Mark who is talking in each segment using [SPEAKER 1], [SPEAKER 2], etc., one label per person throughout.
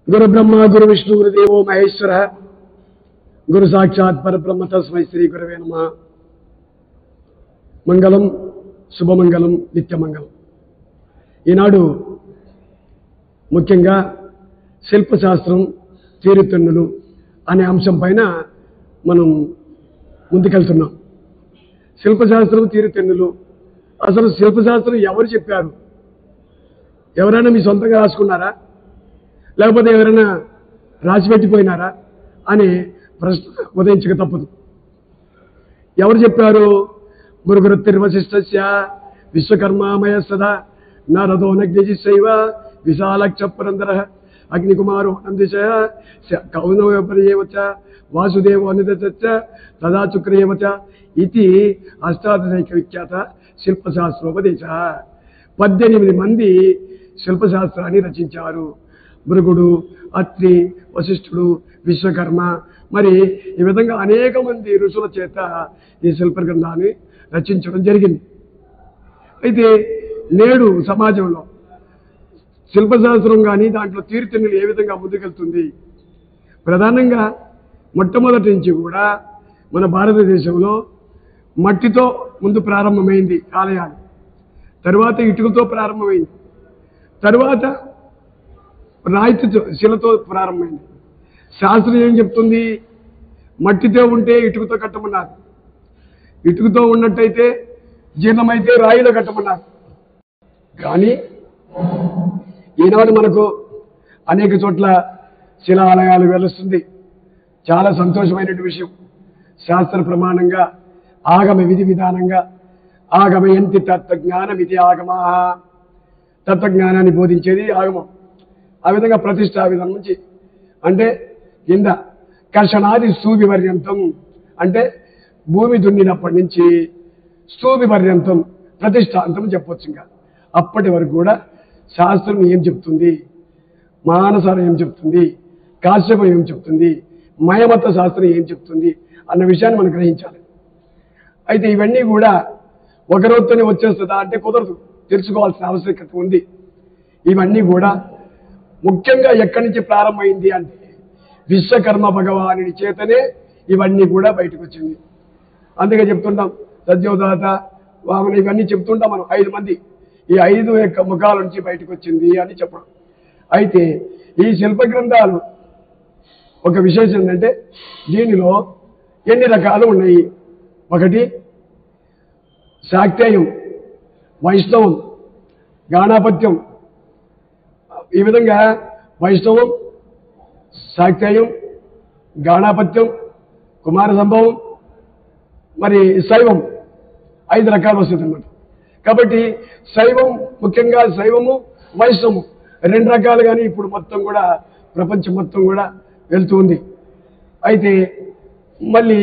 [SPEAKER 1] गुरु ब्रह्मा गुरु विष्णु गुरुदेवो महेश्वर गुरु साक्षात् परब्रह्म तस्मै श्री गुरवे नमः। मंगलम శుభమంగళం నిత్యమంగళం। ఈనాడు ముఖ్యంగా శిల్పశాస్త్రం తీరుతెన్నులు అనే అంశం పైన మనం ముందుకెళ్తున్నాం। శిల్పశాస్త్రం తీరుతెన్నులు అసలు శిల్పశాస్త్రం ఎవరు చెప్పారు? ఎవరైనా మీ సొంతంగా రాసుకున్నారా, లేకపోతే ఎవరైనా రాసిపెట్టిపోయినారా అనే ప్రశ్న ఉదయించక తప్పదు। ఎవరు చెప్పారు? గురుగురుతిర్వశిష్టస్య విశ్వకర్మామయ సదా నారదో నగ్నిజిశైవ విశాలక్ష పురందరః అగ్నికుమారో నందిశయ కౌనవపర్యేవచ వాసుదేవో నిదచ తదా చుక్రయేవచ ఇది అష్టాదశైక విఖ్యాత శిల్పశాస్త్రోపదేశ। 18 మంది శిల్పశాస్త్రాన్ని రచించారు। భృగుడు, అత్రి, వశిష్ఠుడు, విశ్వకర్మ, మరి ఈ విధంగా అనేక మంది ఋషుల చేత ఈ శిల్ప గ్రంథాన్ని రచించడం జరిగింది। అయితే నేడు సమాజంలో శిల్పశాస్త్రం కానీ దాంట్లో తీరుతెన్నులు ఏ విధంగా ముందుకెళ్తుంది? ప్రధానంగా మొట్టమొదటి నుంచి కూడా మన భారతదేశంలో మట్టితో ముందు ప్రారంభమైంది ఆలయాలు, తర్వాత ఇటుకతో ప్రారంభమైంది, తర్వాత రాయితో శిలతో ప్రారంభమైంది। శాస్త్రం ఏం చెప్తుంది? మట్టితో ఉంటే ఇటుకతో కట్టమన్నారు, ఇటుకతో ఉన్నట్టయితే జీర్ణమైతే రాయిలో కట్టమన్నారు। కానీ ఈనాడు మనకు అనేక చోట్ల శిలాలయాలు వెలుస్తుంది। చాలా సంతోషమైన విషయం। శాస్త్ర ప్రమాణంగా ఆగమ విధి విధానంగా ఆగమయంతి తత్వజ్ఞానం ఇది ఆగమా, తత్వజ్ఞానాన్ని బోధించేది ఆగమం। ఆ విధంగా ప్రతిష్టా విధానం నుంచి అంటే కింద కర్షణాది స్తూపి పర్యంతం అంటే భూమి దున్నినప్పటి నుంచి స్తూపి పర్యంతం ప్రతిష్టాంతం చెప్పొచ్చు। ఇంకా అప్పటి వరకు కూడా శాస్త్రం ఏం చెప్తుంది, మానసారం ఏం చెప్తుంది, కాశ్యపం ఏం చెప్తుంది, మయమత శాస్త్రం ఏం చెప్తుంది అన్న విషయాన్ని మనం గ్రహించాలి। అయితే ఇవన్నీ కూడా ఒక రోజుతోనే వచ్చేస్తుందా అంటే కుదరదు, తెలుసుకోవాల్సిన ఆవశ్యకత ఉంది। ఇవన్నీ కూడా ముఖ్యంగా ఎక్కడి నుంచి ప్రారంభమైంది అంటే విశ్వకర్మ భగవానుడి చేతనే ఇవన్నీ కూడా బయటకు వచ్చింది। అందుకే చెప్తుంటాం సద్యోదాత వామన ఇవన్నీ చెప్తుంటాం మనం 5 మంది, ఈ 5 యొక్క ముఖాల నుంచి బయటకు వచ్చింది అని చెప్పడం। అయితే ఈ శిల్ప గ్రంథాలు ఒక విశేషం ఏంటంటే దీనిలో ఎన్ని రకాలు ఉన్నాయి? ఒకటి శాక్తేయం, వైష్ణవం, గాణాపత్యం। ఈ విధంగా వైష్ణవం, శాక్తేయం, గాణాపత్యం, కుమార సంభవం, మరి శైవం 5 రకాలు వస్తుంది అన్నమాట। కాబట్టి శైవం ముఖ్యంగా శైవము వైష్ణవము 2 రకాలు కానీ ఇప్పుడు మొత్తం కూడా ప్రపంచం మొత్తం కూడా వెళ్తూ ఉంది। అయితే మళ్ళీ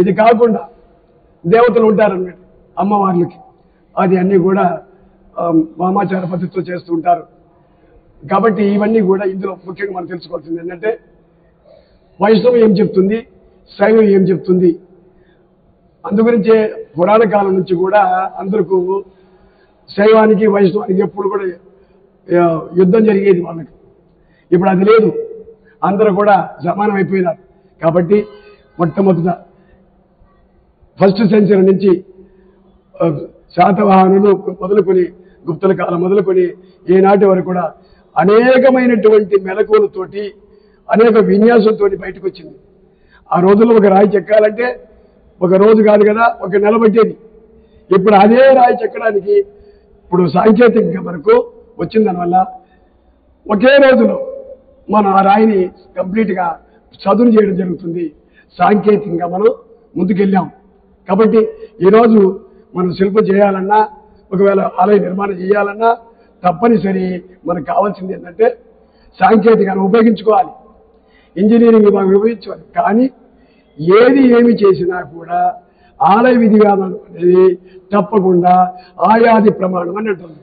[SPEAKER 1] ఇది కాకుండా దేవతలు ఉంటారన్నమాట అమ్మవార్లకి, అది అన్నీ కూడా వామాచార పద్ధతితో చేస్తూ ఉంటారు। కాబట్టి ఇవన్నీ కూడా ఇందులో ముఖ్యంగా మనం తెలుసుకోవాల్సింది ఏంటంటే వైష్ణవం ఏం చెప్తుంది, శైవం ఏం చెప్తుంది। అందుగురించే పురాణ కాలం నుంచి కూడా అందరికీ శైవానికి వైష్ణవానికి ఎప్పుడు కూడా యుద్ధం జరిగేది వాళ్ళకి। ఇప్పుడు అది లేదు, అందరూ కూడా సమానం అయిపోయినారు। కాబట్టి మొట్టమొదట ఫస్ట్ సెంచరీ నుంచి శాతవాహనులు మొదలుకొని గుప్తుల కాలం మొదలుకొని ఈనాటి వరకు కూడా అనేకమైనటువంటి మెలకువలతోటి అనేక విన్యాసంతో బయటకు వచ్చింది। ఆ రోజుల్లో ఒక రాయి చెక్కాలంటే ఒక రోజు కాదు కదా, ఒక నెల పట్టేది। ఇప్పుడు అదే రాయి చెక్కడానికి ఇప్పుడు సాంకేతికంగా మనకు వచ్చిన దానివల్ల ఒకే రోజులో మనం ఆ రాయిని కంప్లీట్గా చదును చేయడం జరుగుతుంది। సాంకేతికంగా మనం ముందుకెళ్ళాం। కాబట్టి ఈరోజు మనం శిల్పం చేయాలన్నా, ఒకవేళ ఆలయ నిర్మాణం చేయాలన్నా తప్పనిసరి మనకు కావాల్సింది ఏంటంటే సాంకేతికాన్ని ఉపయోగించుకోవాలి, ఇంజనీరింగ్ ఉపయోగించుకోవాలి। కానీ ఏమి చేసినా కూడా ఆలయ విధి విధానం అనేది తప్పకుండా ఆయాది ప్రమాణం అని అంటుంది।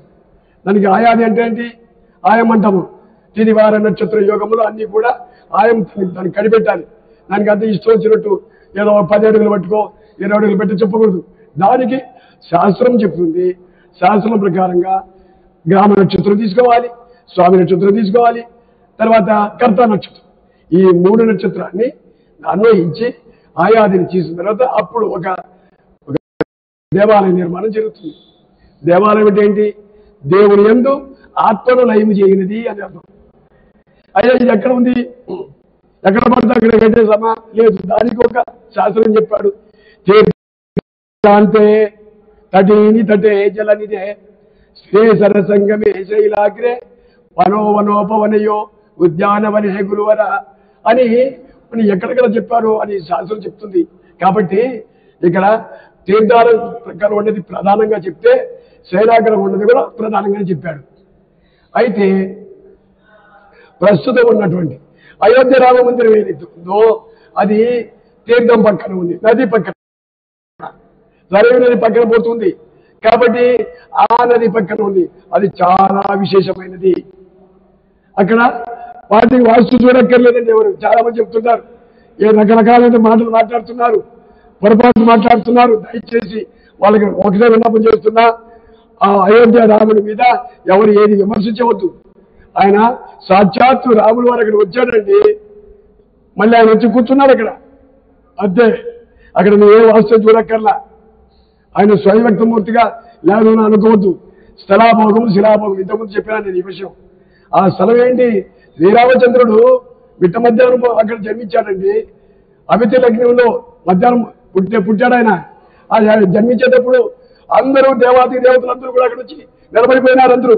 [SPEAKER 1] దానికి ఆయాది అంటే ఏంటి? ఆయం అంటాము, తిది వార నక్షత్ర యోగములు అన్నీ కూడా ఆయం దానికి కనిపెట్టాలి। దానికి అంతా ఇష్టం వచ్చినట్టు ఏదో 10 అడుగులు పట్టుకో 20 అడుగులు పెట్టి చెప్పకూడదు। దానికి శాస్త్రం చెప్తుంది। శాస్త్రం ప్రకారంగా గ్రామ నక్షత్రం తీసుకోవాలి, స్వామి నక్షత్రం తీసుకోవాలి, తర్వాత కర్త నక్షత్రం. ఈ 3 నక్షత్రాన్ని అన్వయించి ఆయాదిని చేసిన తర్వాత అప్పుడు ఒక దేవాలయ నిర్మాణం జరుగుతుంది. దేవాలయం అంటే ఏంటి? దేవుని యందు ఆత్మను లయము చేయనిది అని అర్థం. అయ్యా ఇది ఎక్కడ ఉంది? ఎక్కడ పడితే అక్కడ కట్టేసామా? లేదు, దానికి ఒక శాస్త్రం చెప్పాడు. తీర్థాంతే తటీని తటే జలనిదే శ్రీ సరసంగమే శైలాగ్రే వనోవనోపవనయో ఉద్యానవనే గురువర అని ఎక్కడెక్కడ చెప్పారు అని శాస్త్రం చెప్తుంది. కాబట్టి ఇక్కడ తీర్థాల ప్రకారం ఉన్నది ప్రధానంగా చెప్తే శైలాగ్రం ఉన్నది కూడా ప్రధానంగా చెప్పాడు. అయితే ప్రస్తుతం ఉన్నటువంటి అయోధ్య రామ మందిరం ఏదైతే ఉందో అది తీర్థం పక్కన ఉంది, నది పక్కన, సరైన నది పక్కన పోతుంది. కాబట్టి ఆ నది పక్కన ఉంది, అది చాలా విశేషమైనది. అక్కడ వాటికి వాస్తు చూడక్కర్లేదండి. ఎవరు చాలా మంది చెప్తున్నారు, ఏ రకరకాలైన మాటలు మాట్లాడుతున్నారు, పొరపాటు మాట్లాడుతున్నారు. దయచేసి వాళ్ళకి ఒకటే విన్నపం చేస్తున్నా, ఆ అయోధ్య రాముడి మీద ఎవరు ఏది విమర్శించవద్దు. ఆయన సాక్షాత్తు రాముడు వారు అక్కడ వచ్చాడండి, మళ్ళీ ఆయన వచ్చి కూర్చున్నాడు అక్కడ, అంతే. అక్కడ నువ్వు ఏ వాస్తు చూడక్కర్లా. ఆయన స్వయం వ్యక్తమూర్తిగా లేదు అనుకోవద్దు. స్థలాభోగం శిలాభోగం ఇంతకుముందు చెప్పాను నేను ఈ విషయం. ఆ స్థలం ఏంటి? శ్రీరామచంద్రుడు మిట్ట మధ్యాహ్నం అక్కడ జన్మించాడండి. అమితి లగ్నంలో మధ్యాహ్నం పుట్టాడు ఆయన. ఆ జన్మించేటప్పుడు అందరూ దేవాది దేవతలందరూ కూడా అక్కడ వచ్చి నిలబడిపోయినారు. అందరూ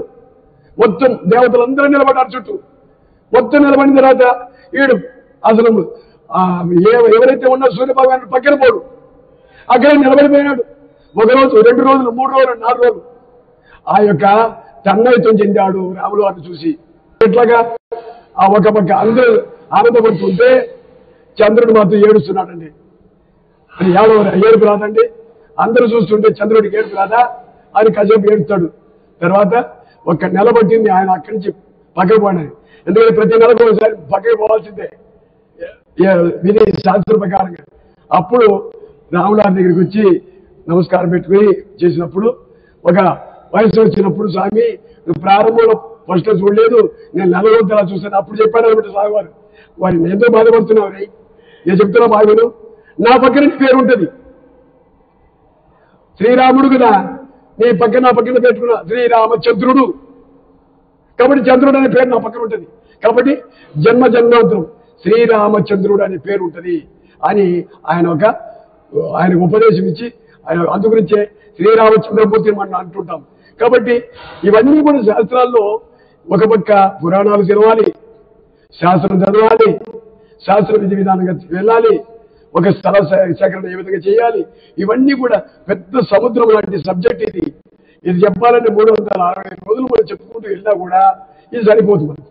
[SPEAKER 1] మొత్తం దేవతలందరూ నిలబడ్డారు చుట్టూ. మొత్తం నిలబడిన తర్వాత వీడు అసలు ఎవరైతే ఉన్నా సూర్యభగవానుడు పక్కన పోడు, అక్కడే నిలబడిపోయినాడు. 1 రోజు 2 రోజులు 3 రోజులు 4 రోజులు ఆ యొక్క తన్మయత్వం చెందాడు రాములు వారిని చూసి. ఎట్లాగా ఆ ఒక పక్క అందరూ ఆనందపడుతుంటే చంద్రుడు మాత్రం ఏడుస్తున్నాడండి. అది ఏడుపు రాదండి. అందరూ చూస్తుంటే చంద్రుడికి ఏడుపు రాదా అని కాసేపు ఏడుస్తాడు. తర్వాత ఒక నెల పట్టింది ఆయన అక్కడి నుంచి పక్కకు పోయినాయి. ఎందుకంటే ప్రతి నెలకు ఒకసారి పక్కకి పోవాల్సిందే విధి శాస్త్ర ప్రకారంగా. అప్పుడు రాములారి దగ్గరికి వచ్చి నమస్కారం పెట్టుకుని చేసినప్పుడు ఒక వయసు వచ్చినప్పుడు, స్వామి నువ్వు ప్రారంభంలో ఫస్ట్ చూడలేదు, నేను నెల రోజులు అలా చూశాను, అప్పుడు చెప్పాడు అనమాట స్వామి వారు. వారిని ఎంతో బాధపడుతున్నావు రే, నేను చెప్తున్నా బాగును, నా పక్కన నీ పేరు ఉంటుంది. శ్రీరాముడు కదా, నీ పక్కన నా పక్కన పెట్టుకున్నా శ్రీరామచంద్రుడు. కాబట్టి చంద్రుడు అనే పేరు నా పక్కన ఉంటుంది. కాబట్టి జన్మ జన్మాంతరం శ్రీరామచంద్రుడు అనే పేరు ఉంటుంది అని ఆయనకు ఉపదేశం ఇచ్చి, ఆయన అందుగురించే శ్రీరామచంద్రమూర్తి మనం అంటుంటాం. కాబట్టి ఇవన్నీ కూడా శాస్త్రాల్లో ఒక పక్క పురాణాలు చదవాలి, శాస్త్రం చదవాలి, శాస్త్ర విధి విధానంగా వెళ్ళాలి, ఒక స్థల సేకరణ ఏ విధంగా చేయాలి, ఇవన్నీ కూడా పెద్ద సముద్రం లాంటి సబ్జెక్ట్ ఇది. ఇది చెప్పాలంటే 365 రోజులు మనం చెప్పుకుంటూ వెళ్ళినా కూడా ఇది సరిపోతుంది.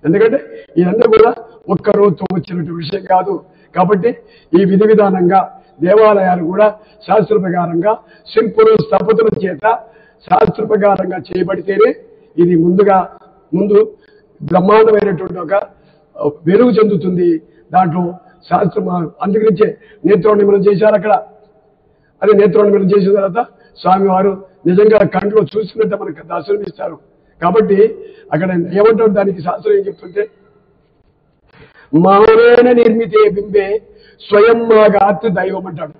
[SPEAKER 1] ఎందుకంటే ఇదంతా కూడా ఒక్క రోజుతో వచ్చినట్టు విషయం కాదు. కాబట్టి ఈ విధి విధానంగా దేవాలయాలు కూడా శాస్త్ర ప్రకారంగా శిల్పులు స్థపతుల చేత శాస్త్ర ప్రకారంగా చేయబడితేనే ఇది ముందు బ్రహ్మాండమైనటువంటి ఒక వెలుగు చెందుతుంది. దాంట్లో శాస్త్రం అందుగురించే నేత్రోన్నిమనం చేశారు అక్కడ. అదే నేత్రోన్నిమనం చేసిన తర్వాత స్వామివారు నిజంగా కంట్లో చూసినట్టు మనకు దర్శనమిస్తారు. కాబట్టి అక్కడ ఏమంటారు, దానికి శాస్త్రం ఏం చెప్తుంటే, మానేన నిర్మితే బింబే స్వయం మాగాత్ దైవం అంటాడు.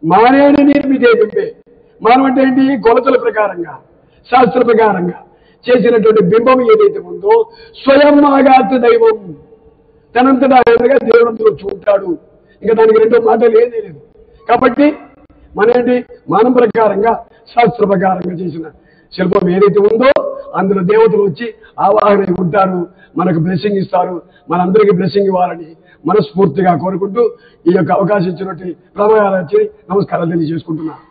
[SPEAKER 1] మానేన నిర్మితే బింబే, మానం అంటే ఏంటి? కొలతల ప్రకారంగా శాస్త్ర ప్రకారంగా చేసినటువంటి బింబం ఏదైతే ఉందో స్వయం మాగాత్ దైవం, తనంతటా ఆయనగా దేవుడు చూంటాడు. ఇంకా దానికి రెండో మాటలు ఏదీ లేదు. కాబట్టి మనేంటి? మానం ప్రకారంగా శాస్త్ర ప్రకారంగా చేసిన శిల్పం ఏదైతే ఉందో అందులో దేవతలు వచ్చి ఆవాహన ఉంటారు, మనకు బ్లెస్సింగ్ ఇస్తారు. మనందరికీ బ్లెస్సింగ్ ఇవ్వాలని మనస్ఫూర్తిగా కోరుకుంటూ ఈ యొక్క అవకాశం ఇచ్చినట్టు ప్రమాణాలు వచ్చి నమస్కారాలు తెలియజేసుకుంటున్నాను.